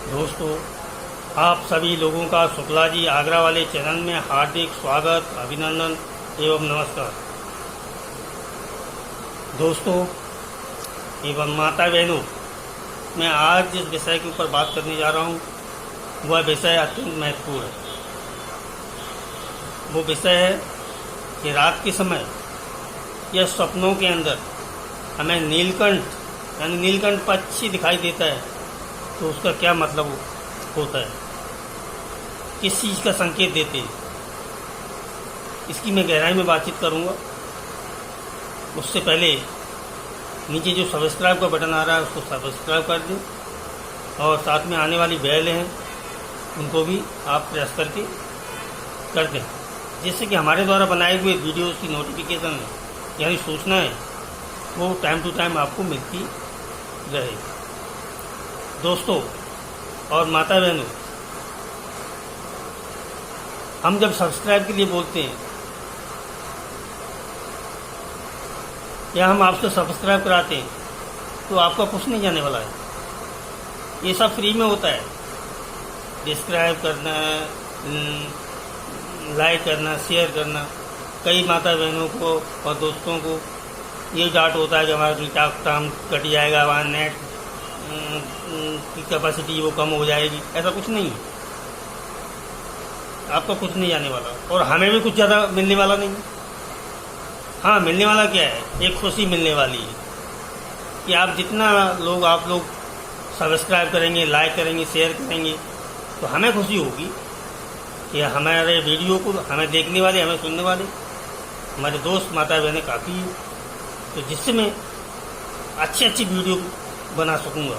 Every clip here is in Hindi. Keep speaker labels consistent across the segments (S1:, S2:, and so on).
S1: दोस्तों, आप सभी लोगों का शुक्ला जी आगरा वाले चैनल में हार्दिक स्वागत, अभिनंदन एवं नमस्कार। दोस्तों एवं माता बहनों, मैं आज जिस विषय के ऊपर बात करने जा रहा हूँ वह विषय अत्यंत महत्वपूर्ण है। वो विषय है कि रात के समय या सपनों के अंदर हमें नीलकंठ यानी नीलकंठ पक्षी दिखाई देता है तो उसका क्या मतलब होता है, किस चीज़ का संकेत देते हैं, इसकी मैं गहराई में बातचीत करूंगा। उससे पहले नीचे जो सब्सक्राइब का बटन आ रहा है उसको सब्सक्राइब कर दें और साथ में आने वाली बेल हैं उनको भी आप प्रेस करके कर दें, जिससे कि हमारे द्वारा बनाए हुए वीडियोस की नोटिफिकेशन यानी सूचनाएं वो टाइम टू टाइम आपको मिलती रहे। दोस्तों और माता बहनों, हम जब सब्सक्राइब के लिए बोलते हैं या हम आपसे सब्सक्राइब कराते हैं तो आपका कुछ नहीं जाने वाला है। ये सब फ्री में होता है। डिस्क्राइब करना, लाइक करना, शेयर करना। कई माता बहनों को और दोस्तों को ये डाउट होता है कि हमारा रिचार्ज काम कट जाएगा, हमारा नेट की कैपेसिटी वो कम हो जाएगी। ऐसा कुछ नहीं है, आपका कुछ नहीं जाने वाला और हमें भी कुछ ज़्यादा मिलने वाला नहीं। हाँ, मिलने वाला क्या है, एक खुशी मिलने वाली है कि आप जितना आप लोग सब्सक्राइब करेंगे, लाइक करेंगे, शेयर करेंगे तो हमें खुशी होगी कि हमारे वीडियो को हमें देखने वाले, हमें सुनने वाले हमारे दोस्त माता बहनें काफ़ी हैं, तो जिससे मैं अच्छी वीडियो बना सकूँगा।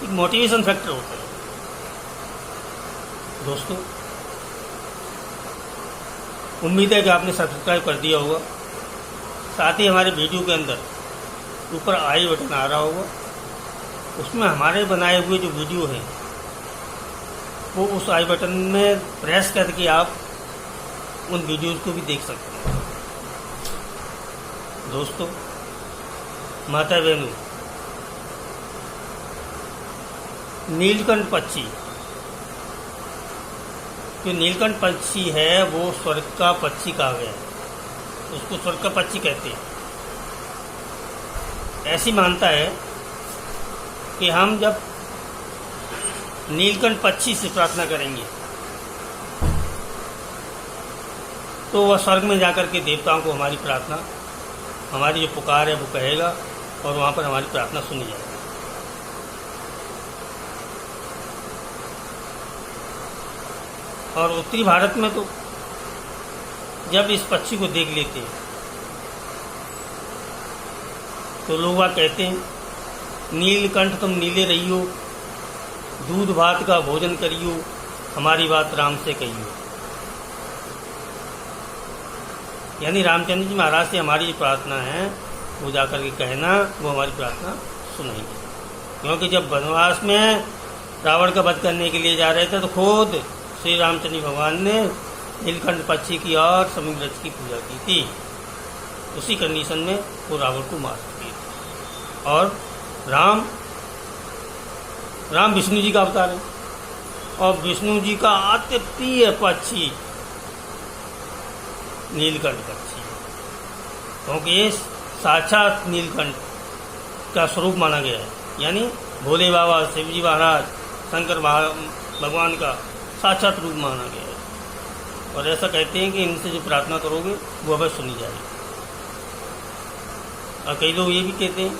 S1: एक मोटिवेशन फैक्टर होता है। दोस्तों, उम्मीद है कि आपने सब्सक्राइब कर दिया होगा। साथ ही हमारे वीडियो के अंदर ऊपर आई बटन आ रहा होगा, उसमें हमारे बनाए हुए जो वीडियो हैं वो उस आई बटन में प्रेस करके आप उन वीडियोज़ को भी देख सकते हैं। दोस्तों माता बहनों, नीलकंठ पक्षी, जो नीलकंठ पक्षी है वो स्वर्ग का पक्षी कहा गया है, उसको स्वर्ग का पक्षी कहते हैं। ऐसी मानता है कि हम जब नीलकंठ पक्षी से प्रार्थना करेंगे तो वह स्वर्ग में जाकर के देवताओं को हमारी प्रार्थना, हमारी जो पुकार है वो कहेगा और वहाँ पर हमारी प्रार्थना सुनी जाएगी। और उत्तरी भारत में तो जब इस पक्षी को देख लेते हैं तो लोग वह कहते हैं, नीलकंठ तुम नीले रहियो, दूध भात का भोजन करियो, हमारी बात राम से कहियो। यानी रामचंद्र जी महाराज से हमारी जो प्रार्थना है वो जाकर के कहना, वो हमारी प्रार्थना सुनेंगे। क्योंकि जब वनवास में रावण का वध करने के लिए जा रहे थे तो खुद श्री रामचंद्र भगवान ने नीलकंठ पक्षी की और समुद्र की पूजा की थी। उसी कंडीशन में वो रावण को मार दिए। और राम विष्णु जी का अवतार है और विष्णु जी का अति प्रिय पक्षी नीलकंठ पक्षी, क्योंकि ये साक्षात नीलकंठ का स्वरूप माना गया है। यानी भोले बाबा, शिव जी महाराज, शंकर भगवान का साक्षात रूप माना गया है। और ऐसा कहते हैं कि इनसे जो प्रार्थना करोगे वो अवश्य सुनी जाएगी। और कई लोग ये भी कहते हैं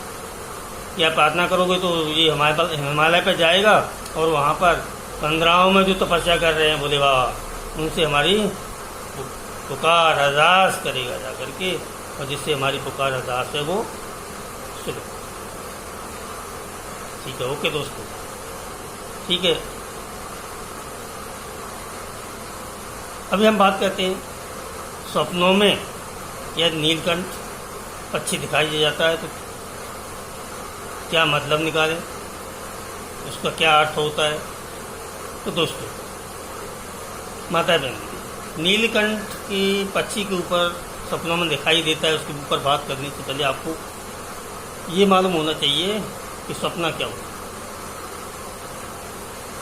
S1: कि आप प्रार्थना करोगे तो ये हिमालय पर जाएगा और वहाँ पर कंदराओं में जो तपस्या कर रहे हैं भोले बाबा, उनसे हमारी पुकार अरदास करेगा जा करके, और जिससे हमारी पुकार अरदास है वो सुनो। ठीक है, ओके दोस्तों, ठीक है। अभी हम बात करते हैं सपनों में यदि नीलकंठ पक्षी दिखाई दे जाता है तो क्या मतलब निकालें, उसका क्या अर्थ होता है। तो दोस्तों माता बहन, नीलकंठ की पक्षी के ऊपर सपनों में दिखाई देता है, उसके ऊपर बात करने से पहले आपको ये मालूम होना चाहिए कि सपना क्या होता है।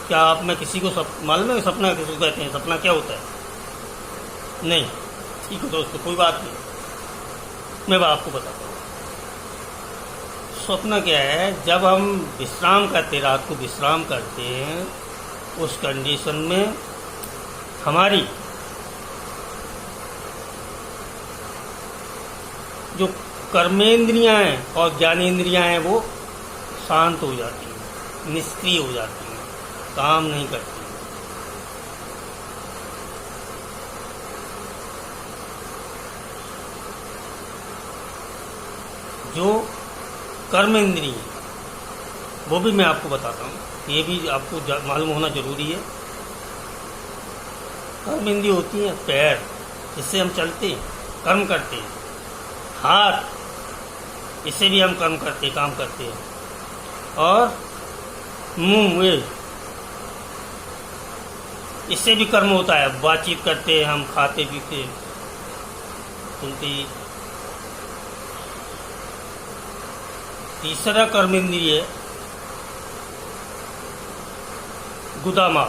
S1: क्या आप में किसी को मालूम है सपना किसको कहते हैं? सपना क्या होता है? नहीं। ठीक है दोस्तों, कोई बात नहीं, मैं आपको बताता हूँ। स्वप्न क्या है? जब हम विश्राम करते, रात को विश्राम करते हैं, उस कंडीशन में हमारी जो कर्मेंद्रियां हैं और ज्ञानेंद्रियां हैं वो शांत हो जाती हैं, निष्क्रिय हो जाती हैं, काम नहीं करती। जो कर्म इंद्रिय वो भी मैं आपको बताता हूँ, ये भी आपको मालूम होना जरूरी है। कर्म इंद्रिय होती है पैर, इससे हम चलते हैं, कर्म करते हैं। हाथ, इससे भी हम कर्म करते, काम करते हैं। और मुंह, इससे भी कर्म होता है, बातचीत करते हैं हम, खाते पीते सुनते। तीसरा कर्म इंद्रिय है गुदामा।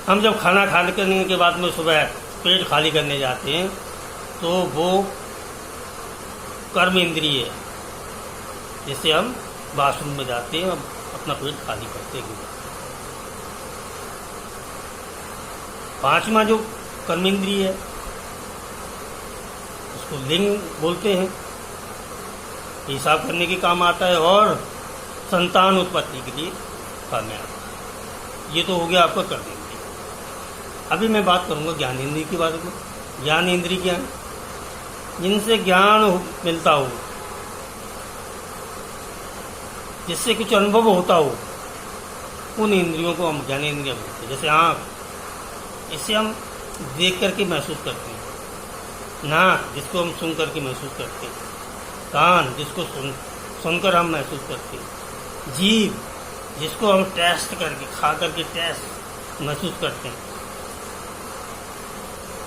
S1: हम जब खाना खाने करने के बाद में सुबह पेट खाली करने जाते हैं तो वो कर्म इंद्रिय है, जिससे हम बाथरूम में जाते हैं और अपना पेट खाली करते हैं। पांचवा जो कर्म इंद्रिय है उसको लिंग बोलते हैं, हिसाब करने के काम आता है और संतान उत्पत्ति के लिए काम में आता है। ये तो हो गया आपका कर्म इंद्रिय। अभी मैं बात करूंगा ज्ञानेंद्रिय के बारे में। ज्ञानेंद्रिय क्या है? जिनसे ज्ञान मिलता हो, जिससे कुछ अनुभव होता हो, उन इंद्रियों को हम ज्ञानेंद्रिय बोलते हैं। जैसे आँख, इससे हम देख करके महसूस करते हैं। नाक, जिसको हम सुन करके महसूस करते हैं। कान, जिसको सुनकर हम महसूस करते हैं। जीभ, जिसको हम टेस्ट करके, खा करके टेस्ट महसूस करते हैं।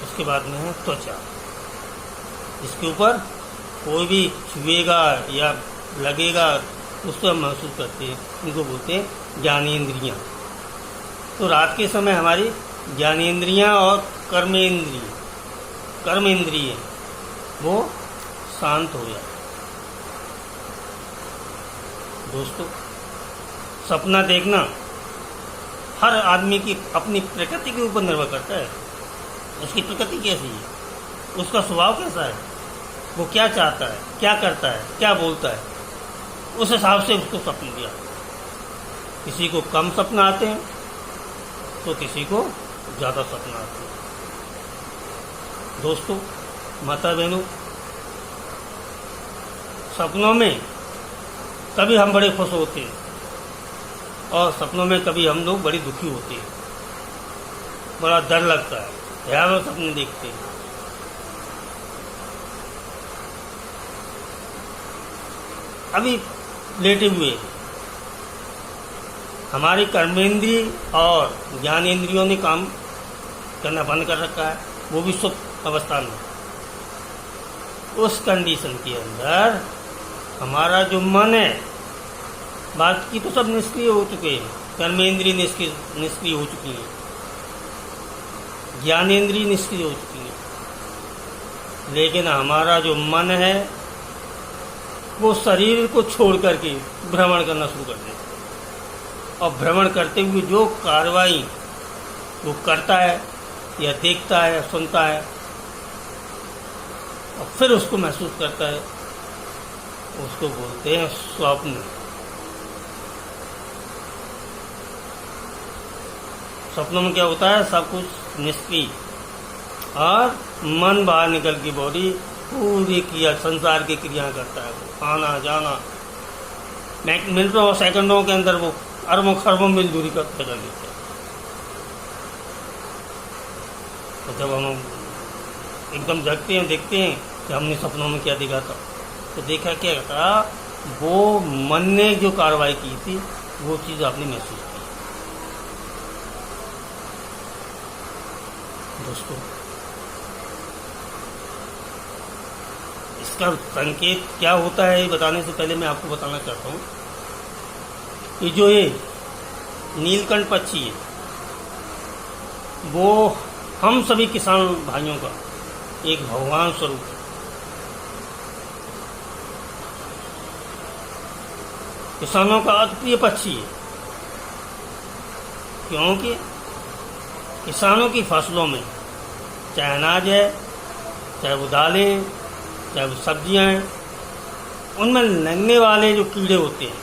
S1: उसके बाद में है त्वचा, इसके ऊपर कोई भी छुएगा या लगेगा उसको हम महसूस करते हैं। इनको बोलते हैं ज्ञानेंद्रियां। तो रात के समय हमारी ज्ञानेंद्रियां और कर्मेंद्रिय वो शांत हो जाए। दोस्तों, सपना देखना हर आदमी की अपनी प्रकृति के ऊपर निर्भर करता है। उसकी प्रकृति कैसी है, उसका स्वभाव कैसा है, वो क्या चाहता है, क्या करता है, क्या बोलता है, उस हिसाब से उसको सपने दिया। किसी को कम सपना आते हैं तो किसी को ज़्यादा सपना आते हैं। दोस्तों, माता बहनों, सपनों में कभी हम बड़े खुश होते हैं और सपनों में कभी हम लोग बड़े दुखी होते हैं। बड़ा डर लगता है, भयावह सपने देखते हैं। अभी लेटे हुए हमारी कर्मेंद्रिय और ज्ञानेंद्रियों ने काम करना बंद कर रखा है, वो भी सुप्त अवस्था में। उस कंडीशन के अंदर हमारा जो मन है, बाकी तो सब निष्क्रिय हो चुके हैं। कर्मेंद्रिय निष्क्रिय हो चुकी है, ज्ञानेंद्रिय निष्क्रिय हो चुकी है, लेकिन हमारा जो मन है वो शरीर को छोड़ करके भ्रमण करना शुरू कर देता है। और भ्रमण करते हुए जो कार्रवाई वो करता है या देखता है या सुनता है और फिर उसको महसूस करता है, उसको बोलते हैं स्वप्न। सपनों में क्या होता है? सब कुछ निष्क्रिय और मन बाहर निकल के बॉडी पूरी क्रिया, संसार की क्रिया करता है। आना जाना मिनटों और सेकंडों के अंदर वो अरबों खरबों मील दूरी का तय कर लेते हैं। तो जब हम एकदम जगते हैं, देखते हैं कि हमने सपनों में क्या देखा था, तो देखा क्या था, वो मन ने जो कार्रवाई की थी वो चीज़ आपने महसूस की। दोस्तों, इसका संकेत क्या होता है ये बताने से पहले मैं आपको बताना चाहता हूँ कि जो ये नीलकंठ पक्षी है वो हम सभी किसान भाइयों का एक भगवान स्वरूप है। किसानों का अति प्रिय पक्षी है, क्योंकि किसानों की फसलों में चाहे अनाज है, चाहे वो दालें, चाहे वो सब्जियां हैं, उनमें लगने वाले जो कीड़े होते हैं,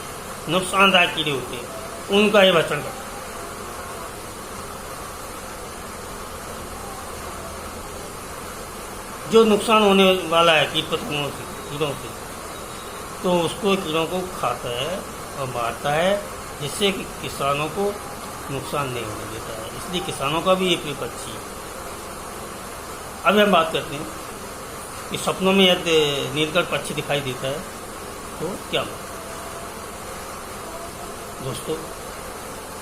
S1: नुकसानदायक कीड़े होते हैं, उनका ये भक्षण करता है। जो नुकसान होने वाला है कीट पतंगों से, कीड़ों से, तो उसको कीड़ों को खाता है और मारता है, जिससे कि किसानों को नुकसान नहीं होने देता है। इसलिए किसानों का भी ये प्रिय पक्षी है। अभी हम बात करते हैं कि सपनों में यदि नीलकंठ पक्षी दिखाई देता है तो क्या होगा। दोस्तों,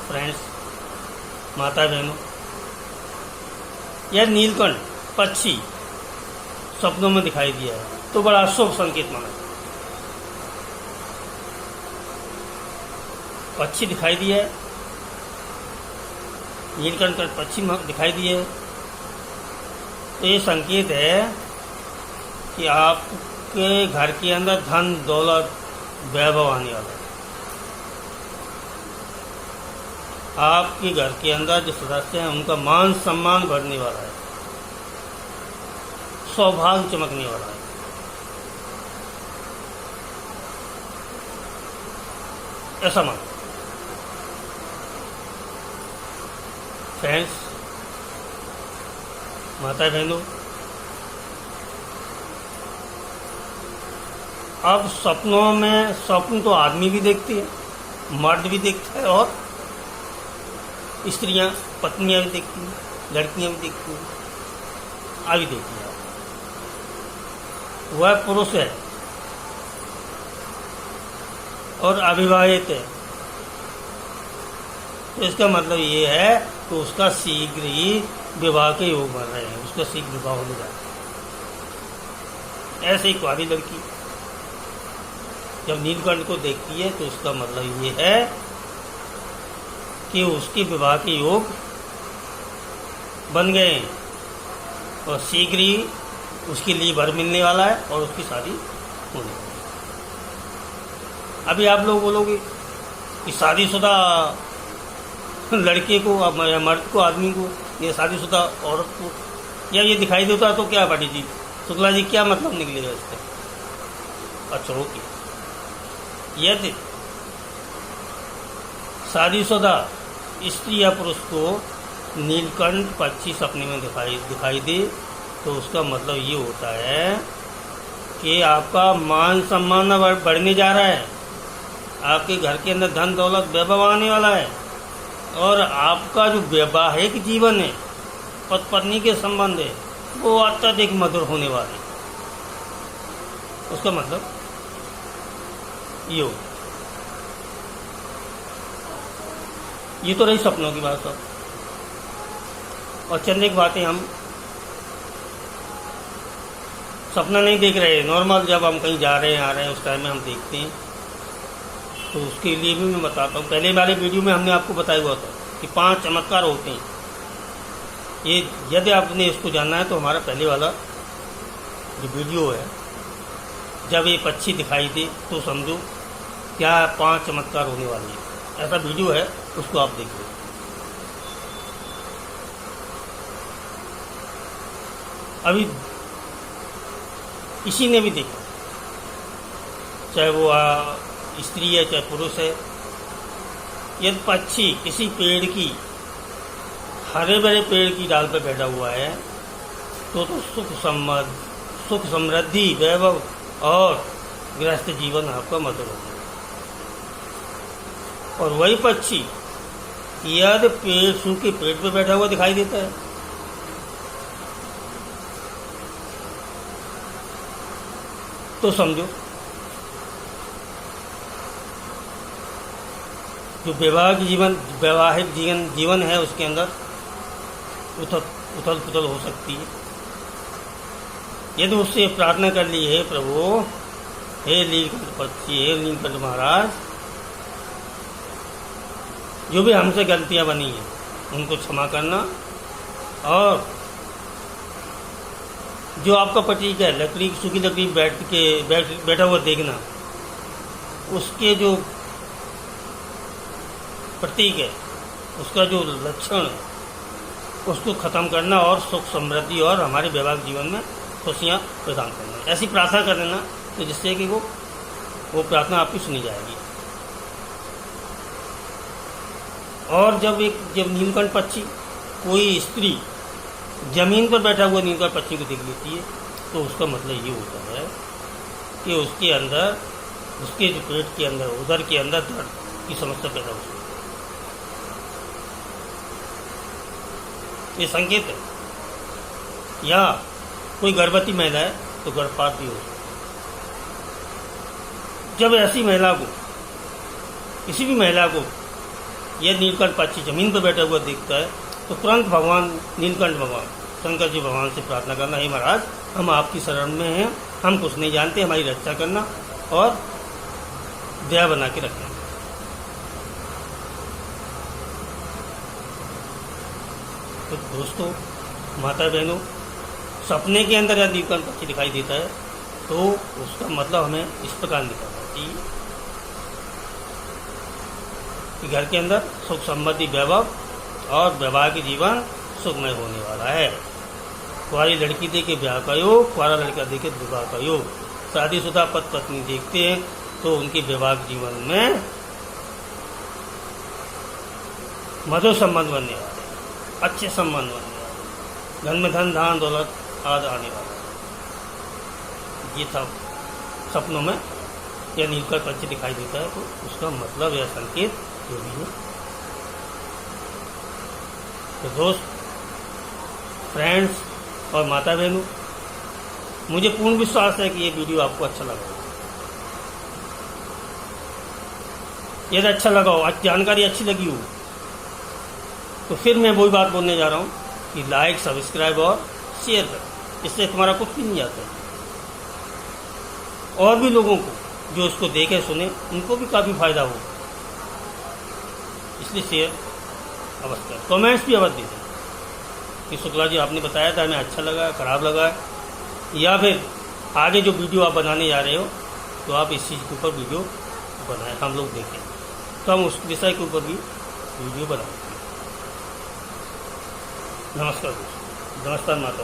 S1: फ्रेंड्स, माता बहनों, यह नीलकंठ पक्षी सपनों में दिखाई दिया है तो बड़ा शुभ संकेत माना। पक्षी दिखाई दिया है, नीलकंठ पक्षी दिखाई दिए, तो ये संकेत है कि आपके घर के अंदर धन दौलत वैभव आने वाला है। आपके घर के अंदर जो सदस्य हैं उनका मान सम्मान बढ़ने वाला है, सौभाग्य चमकने वाला है। ऐसा मान। फ्रेंड्स, माता बहनों, अब सपनों में स्वप्न तो आदमी भी देखते हैं, मर्द भी देखता है और स्त्रियां, पत्नियां भी देखती हैं, लड़कियां भी देखती हैं, आदि देखती हैं। वह पुरुष है और अविवाहित है, तो इसका मतलब ये है कि उसका शीघ्र ही विवाह के योग बन रहे हैं, उसका शीघ्र विवाह होने जा रहा है। ऐसे ही कुआरी लड़की जब नीलकंठ को देखती है तो इसका मतलब ये है कि उसके विवाह के योग बन गए हैं और शीघ्र ही उसके लिए वर मिलने वाला है और उसकी शादी होने वाली है। अभी आप लोग बोलोगे कि शादीशुदा लड़के को या मर्द को, आदमी को, या शादीशुदा औरत को या ये दिखाई देता तो क्या पाटी जी, शुक्ला जी, क्या मतलब निकलेगा इसका? अच्छा, ओके। यदि शादीशुदा स्त्री या पुरुष को नीलकंठ पक्षी सपने में दिखाई दे तो उसका मतलब ये होता है कि आपका मान सम्मान बढ़ने जा रहा है, आपके घर के अंदर धन दौलत वैभव आने वाला है और आपका जो वैवाहिक जीवन है, पति पत्नी के संबंध है, वो अत्यधिक मधुर होने वाले। उसका मतलब ये तो रही सपनों की बात। और चंद एक बातें हम सपना नहीं देख रहे, नॉर्मल जब हम कहीं जा रहे हैं आ रहे हैं उस टाइम में हम देखते हैं, तो उसके लिए भी मैं बताता हूँ। पहले वाले वीडियो में हमने आपको बताया हुआ था कि 5 चमत्कार होते हैं। ये यदि आपने इसको जानना है तो हमारा पहले वाला जो वीडियो है, जब ये पक्षी दिखाई दे तो समझो क्या 5 चमत्कार होने वाले हैं, ऐसा वीडियो है, उसको आप देखिए। अभी किसी ने भी देखा, चाहे वो स्त्री है चाहे पुरुष है, यदि पक्षी किसी पेड़ की, हरे भरे पेड़ की डाल पर बैठा हुआ है तो सुख समृद्धि वैभव और गृहस्थ जीवन आपका मधुर होगा। और वही पक्षी यदि सूखे पेड़ पर बैठा हुआ दिखाई देता है तो समझो जो वैवाहिक जीवन है उसके अंदर उथल पुथल हो सकती है। यदि उससे प्रार्थना कर ली है, प्रभु, हे नीलकंठ पक्षी, हे नीलकंठ महाराज, जो भी हमसे गलतियां बनी हैं उनको क्षमा करना, और जो आपका प्रतीक है लकड़ी, सूखी लकड़ी बैठा हुआ देखना, उसके जो प्रतीक है, उसका जो लक्षण है, उसको ख़त्म करना और सुख समृद्धि और हमारे वैवाहिक जीवन में खुशियाँ प्रदान करना। ऐसी प्रार्थना कर देना तो जिससे कि वो प्रार्थना आपकी सुनी जाएगी। और जब नीलकंठ पक्षी, कोई स्त्री जमीन पर बैठा हुआ नीलकंठ पक्षी को देख लेती है तो उसका मतलब ये होता है कि उसके अंदर, उसके जो पेट के अंदर, उदर के अंदर दर्द की समस्या पैदा होती है। ये संकेत है। या कोई गर्भवती महिला है तो गर्भपात भी हो सकता है। जब ऐसी महिला को, किसी भी महिला को यह नीलकंठ पक्षी जमीन पर बैठा हुआ दिखता है तो तुरंत भगवान नीलकंठ भगवान, शंकर जी भगवान से प्रार्थना करना, हे महाराज हम आपकी शरण में हैं, हम कुछ नहीं जानते, हमारी रक्षा करना और दया बना के रखना। तो दोस्तों, माता बहनों, सपने के अंदर यदि नीलकंठ पक्षी दिखाई देता है तो उसका मतलब हमें इस प्रकार निकालना चाहिए कि घर के अंदर सुख समृद्धि, वैभव और वैवाहिक जीवन सुखमय होने वाला है। कुंवारी लड़की देखे ब्याह का योग, कुंवारा लड़का देखे विवाह का योग। शादीशुदा पति पत्नी देखते हैं तो उनके वैवाहिक जीवन में मधुर संबंध बनने वाले, अच्छे संबंध बनने वाले, घर में धन धान दौलत आदि आने वाला। ये था सपनों में या नीलकंठ पक्षी दिखाई देता है तो उसका मतलब या संकेत जो भी है। तो दोस्त, फ्रेंड्स और माता बहनों, मुझे पूर्ण विश्वास है कि ये वीडियो आपको अच्छा लगा। यदि अच्छा लगा हो, जानकारी अच्छी लगी हो, तो फिर मैं वही बात बोलने जा रहा हूँ कि लाइक, सब्सक्राइब और शेयर करें। इससे तुम्हारा कुछ भी नहीं आता है। और भी लोगों को जो इसको देखे सुने उनको भी काफ़ी फायदा हो, इसलिए शेयर अवश्य करें। कमेंट्स भी अवश्य दीजिए कि शुक्ला जी आपने बताया था, हमें अच्छा लगा, खराब लगा, या फिर आगे जो वीडियो आप बनाने जा रहे हो तो आप इस चीज़ के ऊपर वीडियो बनाएं, हम लोग देखें तो हम उस विषय के ऊपर भी वीडियो बनाएंगे। नमस्कार दोस्तों, नमस्कार माता।